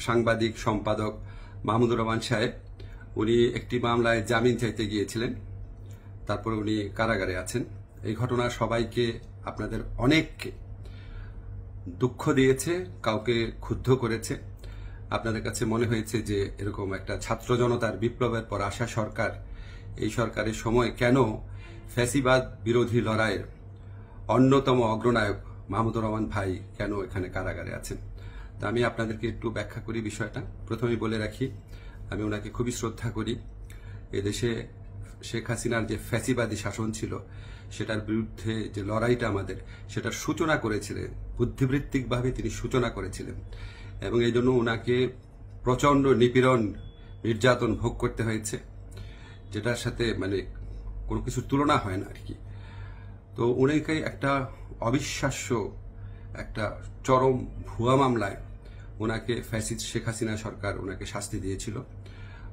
সাংবাদিক সম্পাদক মাহমুদুর রহমান সাহেব উনি একটি মামলায় জামিন চাইতে গিয়েছিলেন, তারপরে উনি কারাগারে আছেন। এই ঘটনা সবাইকে, আপনাদের অনেককে দুঃখ দিয়েছে, কাউকে ক্ষুব্ধ করেছে। আপনাদের কাছে মনে হয়েছে যে এরকম একটা ছাত্র জনতার বিপ্লবের পর আসা সরকার, এই সরকারের সময় কেন ফ্যাসিবাদ বিরোধী লড়াইয়ের অন্যতম অগ্রনায়ক মাহমুদুর রহমান ভাই কেন এখানে কারাগারে আছেন। তা আমি আপনাদেরকে একটু ব্যাখ্যা করি বিষয়টা। প্রথমেই বলে রাখি, আমি ওনাকে খুবই শ্রদ্ধা করি। এদেশে শেখ হাসিনার যে ফ্যাসিবাদী শাসন ছিল সেটার বিরুদ্ধে যে লড়াইটা আমাদের, সেটার সূচনা করেছিলেন, বুদ্ধিবৃত্তিকভাবে তিনি সূচনা করেছিলেন, এবং এই জন্য ওনাকে প্রচণ্ড নিপীড়ন নির্যাতন ভোগ করতে হয়েছে, যেটার সাথে মানে কোনো কিছুর তুলনা হয় না আর কি। তো উনাকে একটা অবিশ্বাস্য একটা চরম ভুয়া মামলায় ওনাকে ফ্যাসিস্ট শেখ হাসিনা সরকার ওনাকে শাস্তি দিয়েছিল।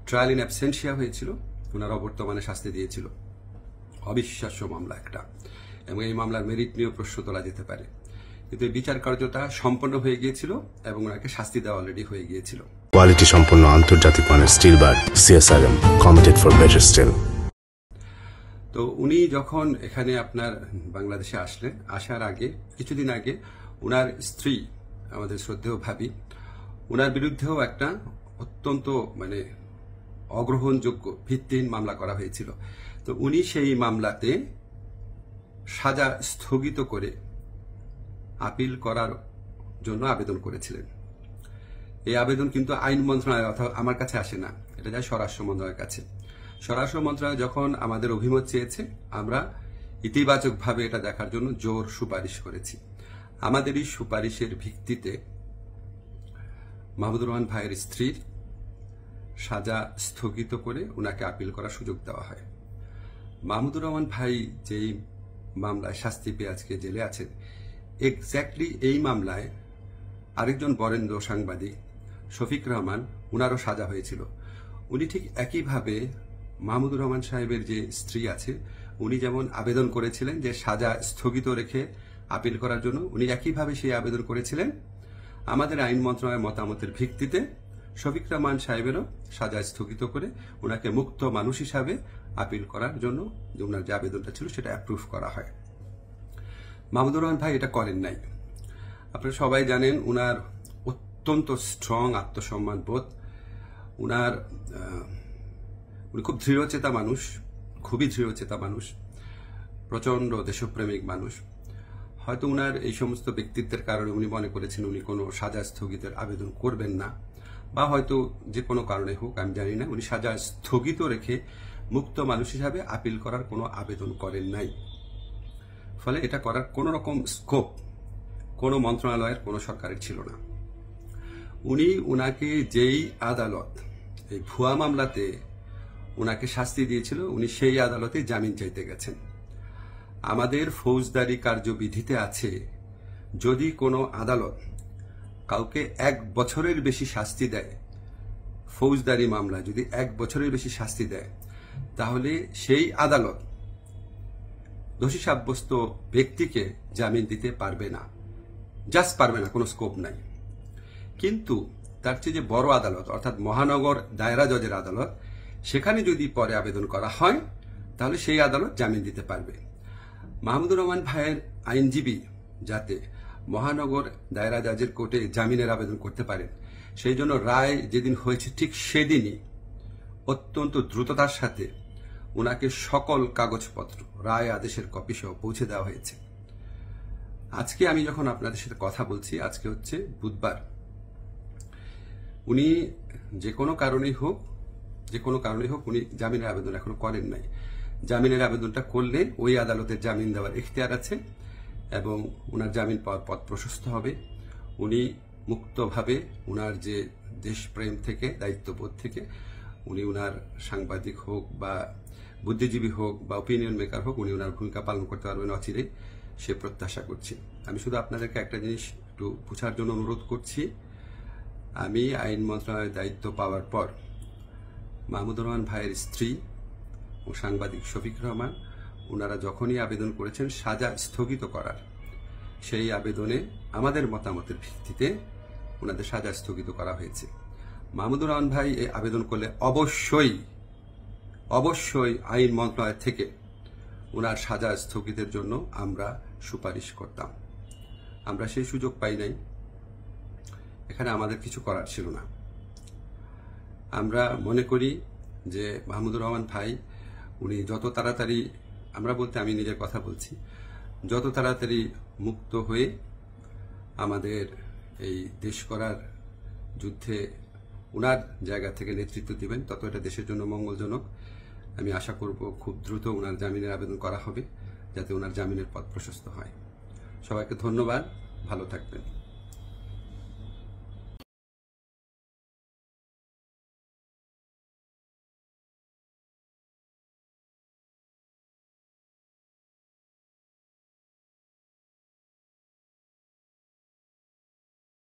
ট্রায়াল ইন অ্যাবসেন্সিয়া হয়েছিল, ওনার অবর্তমানে শাস্তি দিয়েছিল। অবিশ্বাস্য মামলা একটা, এবং এই মামলার মেরিট নিয়েও প্রশ্ন তোলা যেতে পারে, কিন্তু এই বিচার কার্যটা সম্পন্ন হয়ে গিয়েছিল এবং ওনাকে শাস্তি দেওয়া অলরেডি হয়ে গিয়েছিল। কোয়ালিটি সম্পন্ন আন্তর্জাতিক মানের still bar CSRM, committed for better still. তো উনি যখন এখানে আপনার বাংলাদেশে আসলেন, আসার আগে কিছুদিন আগে ওনার স্ত্রী, আমাদের শ্রদ্ধেয় ভাবি, ওনার বিরুদ্ধেও একটা অত্যন্ত মানে অগ্রহণযোগ্য ভিত্তিহীন মামলা করা হয়েছিল। তো উনি সেই মামলাতে সাজা স্থগিত করে আপিল করার জন্য আবেদন করেছিলেন। এই আবেদন কিন্তু আইন মন্ত্রণালয় অর্থাৎ আমার কাছে আসে না, এটা যায় স্বরাষ্ট্র মন্ত্রণালয়ের কাছে। স্বরাষ্ট্র মন্ত্রণালয় যখন আমাদের অভিমত চেয়েছে, আমরা ইতিবাচকভাবে এটা দেখার জন্য জোর সুপারিশ করেছি। আমাদের এই সুপারিশের ভিত্তিতে মাহমুদুর রহমান ভাইয়ের স্ত্রীর সাজা স্থগিত করে ওনাকে আপিল করার সুযোগ দেওয়া হয়। মাহমুদুর রহমান ভাই যেই মামলায় শাস্তি পেয়ে আজকে জেলে আছেন, এক্স্যাক্টলি এই মামলায় আরেকজন বরেণ্য সাংবাদিক শফিক রহমান, ওনারও সাজা হয়েছিল। উনি ঠিক একইভাবে মাহমুদুর রহমান সাহেবের যে স্ত্রী আছে, উনি যেমন আবেদন করেছিলেন যে সাজা স্থগিত রেখে আপিল করার জন্য, উনি একইভাবে সেই আবেদন করেছিলেন। আমাদের আইন মন্ত্রণালয়ের মতামতের ভিত্তিতে শফিক রহমান সাহেবেরও সাজা স্থগিত করে ওনাকে মুক্ত মানুষ হিসাবে আপিল করার জন্য যে ওনার যে আবেদনটা ছিল সেটা অ্যাপ্রুভ করা হয়। মাহমুদুর রহমান ভাই এটা করেন নাই। আপনারা সবাই জানেন ওনার অত্যন্ত স্ট্রং আত্মসম্মান বোধ, উনি খুব দৃঢ়চেতা মানুষ, খুবই দৃঢ়চেতা মানুষ, প্রচন্ড দেশপ্রেমিক মানুষ। হয়তো উনার এই সমস্ত ব্যক্তিত্বের কারণে উনি মনে করেছেন উনি কোনো সাজা স্থগিতের আবেদন করবেন না, বা হয়তো যে কোনো কারণে হোক আমি জানি না, উনি সাজা স্থগিত রেখে মুক্ত মানুষ হিসাবে আপিল করার কোনো আবেদন করেন নাই। ফলে এটা করার কোনো রকম স্কোপ কোনো মন্ত্রণালয়ের কোনো সরকারের ছিল না। উনি উনাকে যেই আদালত এই ভুয়া মামলাতে উনাকে শাস্তি দিয়েছিল, উনি সেই আদালতে জামিন চাইতে গেছেন। আমাদের ফৌজদারি কার্যবিধিতে আছে, যদি কোনো আদালত কাউকে 1 বছরের বেশি শাস্তি দেয়, ফৌজদারি মামলা যদি 1 বছরের বেশি শাস্তি দেয়, তাহলে সেই আদালত দোষী সাব্যস্ত ব্যক্তিকে জামিন দিতে পারবে না, জাস্ট পারবে না, কোনো স্কোপ নাই। কিন্তু তার চেয়ে যে বড় আদালত অর্থাৎ মহানগর দায়রা জজের আদালত, সেখানে যদি পরে আবেদন করা হয় তাহলে সেই আদালত জামিন দিতে পারবে। মাহমুদুর রহমান ভাইয়ের আইনজীবী যাতে মহানগর দায়রা জজের কোর্টে জামিনের আবেদন করতে পারেন, সেই জন্য রায় যেদিন হয়েছে ঠিক সেদিনই অত্যন্ত দ্রুততার সাথে ওনাকে সকল কাগজপত্র, রায় আদেশের কপি সহ পৌঁছে দেওয়া হয়েছে। আজকে আমি যখন আপনাদের সাথে কথা বলছি, আজকে হচ্ছে বুধবার, উনি যে কোনো কারণেই হোক উনি জামিনের আবেদন এখনো করেন নাই। জামিনের আবেদনটা করলে ওই আদালতের জামিন দেওয়ার এখতিয়ার আছে এবং ওনার জামিন পাওয়ার পথ প্রশস্ত হবে। উনি মুক্তভাবে ওনার যে দেশপ্রেম থেকে, দায়িত্ববোধ থেকে, উনি ওনার সাংবাদিক হোক বা বুদ্ধিজীবী হোক বা ওপিনিয়ন মেকার হোক, উনি ওনার ভূমিকা পালন করতে পারবেন অচিরেই, সে প্রত্যাশা করছি। আমি শুধু আপনাদেরকে একটা জিনিস একটু বোঝার জন্য অনুরোধ করছি। আমি আইন মন্ত্রণালয়ের দায়িত্ব পাওয়ার পর মাহমুদুর রহমান ভাইয়ের স্ত্রী ও সাংবাদিক শফিক রহমান, ওনারা যখনই আবেদন করেছেন সাজা স্থগিত করার, সেই আবেদনে আমাদের মতামতের ভিত্তিতে ওনাদের সাজা স্থগিত করা হয়েছে। মাহমুদুর রহমান ভাই এই আবেদন করলে অবশ্যই আইন মন্ত্রণালয় থেকে ওনার সাজা স্থগিতের জন্য আমরা সুপারিশ করতাম। আমরা সেই সুযোগ পাই নাই, এখানে আমাদের কিছু করার ছিল না। আমরা মনে করি যে মাহমুদুর রহমান ভাই উনি যত তাড়াতাড়ি, আমরা বলতে আমি নিজের কথা বলছি, যত তাড়াতাড়ি মুক্ত হয়ে আমাদের এই দেশ করার যুদ্ধে ওনার জায়গা থেকে নেতৃত্ব দিবেন, তত এটা দেশের জন্য মঙ্গলজনক। আমি আশা করব খুব দ্রুত ওনার জামিনের আবেদন করা হবে, যাতে ওনার জামিনের পথ প্রশস্ত হয়। সবাইকে ধন্যবাদ, ভালো থাকবেন।